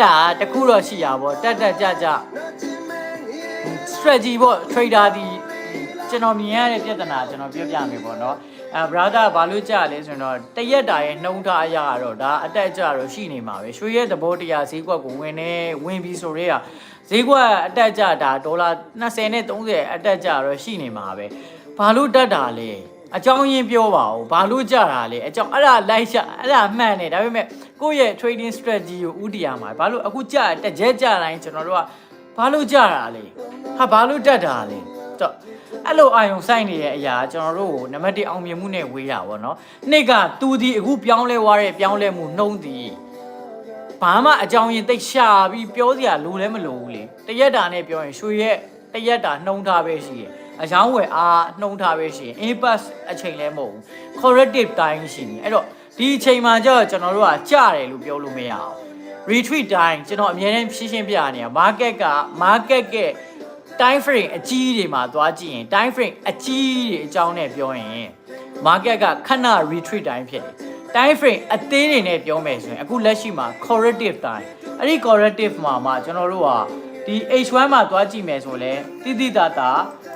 တာတခုတော့ရှိရပါတက်ကြ strategy ပေါ့ trader ဒီကျွန်တော်မြင်ရတဲ့ပြဿနာကျွန်တော်ပြောပြမယ်ပေါ့နော်brother ဘာလို့ကြာလဲဆိုတော့တရက်တာရဲ့နှုံထားအရာကတော့ဒါအတက်ကြတော့ရှိနေမှာပဲရွှေရဲ့သဘောတရားဈေးကွက်ကိုဝင်ပြီးဆိုရဲဈေးကွက်အတက်ကြဒါဒေါ်လာ20နဲ့30အတက်ကြတော့ရှိနေမှာပဲဘာလို့တက်တာလဲအကြောင်းရင်းပြောပါဦးဘာလို့ကြတာလဲအကြောင်းအဲ့ဒါလိုက်ချအဲ့ဒါမှန်တယ်ဒါပေမဲ့ကိုယ့်ရဲ့ trading strategy ကိုဥတီရမှာဘာလို့အခုကြတက်ကြတိုင်းကျွန်တော်တို့ကဘာလို့ကြတာလဲဟာဘာလို့တက်တာလဲတော့အဲ့လိုအာယုံဆိုင်နေတဲ့အရာကျွန်တော်တို့ကိုနံပါတ်1အောင်မြင်မှုနဲ့ဝေးတာပေါ့နော်နှစ်ကသူဒီအခုပြောင်းလဲသွားတဲ့ပြောင်းလဲမှုနှုံးသည်ဘာမှအကြောင်းရင်းသိရှာပြီးပြောစရာလိုလည်းမလိုဘူးလေတရက်တာနဲ့ပြောရင်ရွှေရဲ့တရက်တာနှုံးထားပဲရှိတယ်အကြောင်းဝယ်အားနှုံးထားပဲရှိရင် impact အချိန်လည်းမဟုတ်ဘူး corrective time ရှိနေအဲ့တော့ဒီအချိန်မှာကျတော့ကျွန်တော်တို့ကကြတယ်လို့ပြောလို့မရအောင် retreat time ကျွန်တော်အများနဲ့ရှင်းပြနေတာ market က time frame အကြီးတွေမှာသွားကြည့်ရင် time frame အကြီးတွေအကြောင်းနဲ့ပြောရင် market ကခဏ retreat time ဖြစ်တယ် time frame အသေးတွေနဲ့ပြောမယ်ဆိုရင်အခုလက်ရှိမှာ corrective time အဲ့ဒီ corrective မှာကျွန်တော်တို့ကဒီ H1 မှာသွားကြည့်မယ်ဆိုလဲတိတာ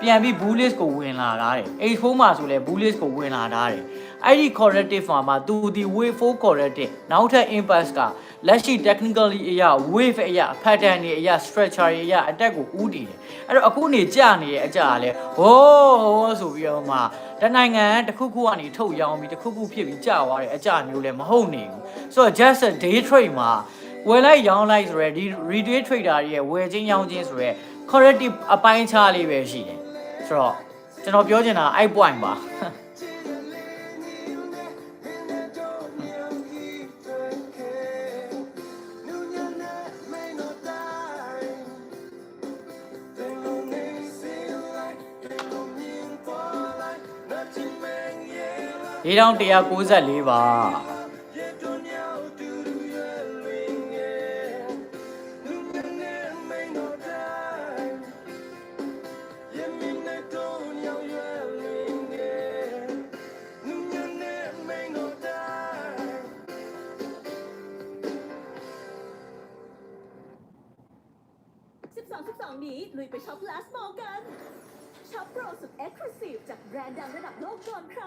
ပြန်ပြီး bullish ကိုဝင်လာတာတယ် H4 မှာဆိုလဲ bullish ကိုဝင်လာတာတယ်အဲ့ဒီ corrective မှာသူဒီ wave 4 corrective နောက်ထပ် impulse ကလက်ရှိ technically အရာ wave အရာ pattern တွေအရာ structure တွေအရာအတက်ကိုဥတည်တယ်အဲ့တော့အခုနေကြနေတဲ့အကြကလဲဟိုးဆိုပြီးတော့မှတနိုင်ငံတစ်ခုကနေထုတ်ရောင်းပြီးတစ်ခုဖြစ်ပြီးကြာသွားတဲ့အကြမျိုးလဲမဟုတ်နေဘူးဆိုတော့ just a day trade မှာဝယ်လိုက်ရောင်းလိုက်ဆိုရယ်ဒီ retail trader တွေရဲ့ဝယ်ချင်းရောင်းချင်းဆိုရယ် corrective အပိုင်းခြားလေးပဲရှိတယ်ဆိုတော့ကျွန်တော်ပြောချင်တာအဲ့ point ပါ4194ပါ12นี้ลุยไปช็อป Last Mall กันช็อปโปรสุด Exclusive จากแบรนด์ดังระดับโลกก่อนใคร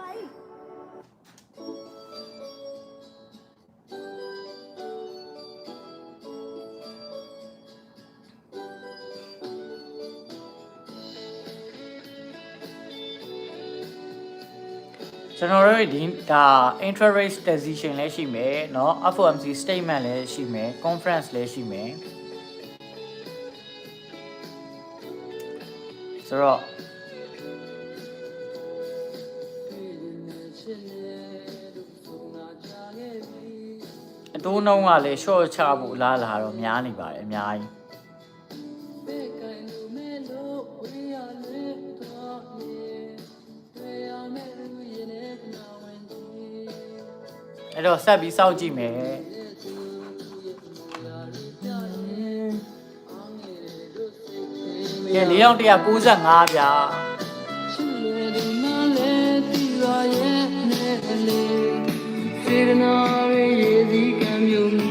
ကျွန်တော်တို့ဒီဒါ interest rate decision လည်းရှိမယ်เนาะ FOMC statement လည်းရှိမယ် conference လည်းရှိမယ်ဆိုတော့အတိုးနှုံးကလည်း short ချဖို့လားလာတော့များနေပါတယ်အများကြီးအဲ့တော့ဆက်ပြီးစောင့်ကြည့်မယ်ကဲ4195ဗျာစေရနာရဲ့ရေစီကံမျိုးမီ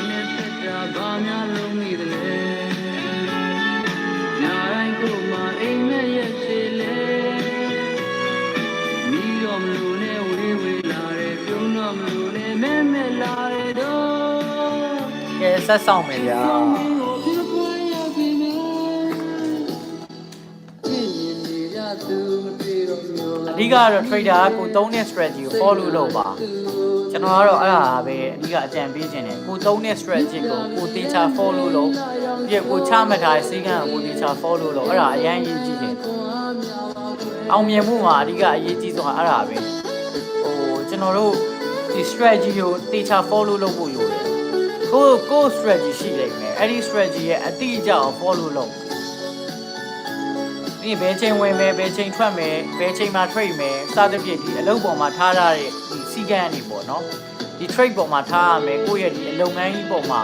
နဲ့သက်တာဘာများလုံးမိတယ်လဲညာတိုင်းကိုမှအိမ်မဲ့ရဲ့ချေလဲမိတော့မလို့နဲ့ဝေးလာတယ်ပြုံးတော့မလို့နဲ့မဲလာတယ်တော့ကဲဆက်ဆောင်မယ်ဗျာအဓိကတော့ trader ကိုသုံးတဲ့ strategy ကို follow လုပ်ပါကျွန်တော်ကတော့အဲ့ဒါပဲအဓိကအကြံပေးခြင်းတယ်ကိုသုံးတဲ့ strategy ကိုတေချာ follow လုပ်ပြီးကိုချမှတ်ထားတဲ့စည်းကမ်းကိုတေချာ follow လုပ်အဲ့ဒါအရင်ရေးကြည့်တယ်အောင်မြင်မှုမှာအဓိကအရေးကြီးဆုံးကအဲ့ဒါပဲကျွန်တော်တို့ဒီ strategy ကိုတေချာ follow လုပ်ဖို့လိုတယ်ကို strategy ရှိလိမ့်မယ်အဲ့ဒီ strategy ရဲ့အတိအကျကို follow လုပ်ဒီဘယ်ချိန်ဝင်မယ်ဘယ်ချိန်ထွက်မယ်ဘယ်ချိန်မှာ trade မယ်စသဖြင့်ဒီအလုပ်ပေါ်မှာထားရတဲ့ဒီစီကံအနေပေါ့နော်ဒီ trade ပေါ်မှာထားရမယ်ကိုယ့်ရဲ့ဒီအလုပ်ငန်းကြီးပေါ်မှာ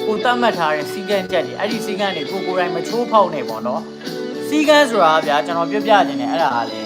ကိုသတ်မှတ်ထားတဲ့စီကံချက်တွေအဲ့ဒီစီကံတွေကိုယ်တိုင်မချိုးဖောက်နေပေါ့နော်စီကံဆိုတာဗျာကျွန်တော်ပြောပြခြင်းတယ်အဲ့ဒါကလေ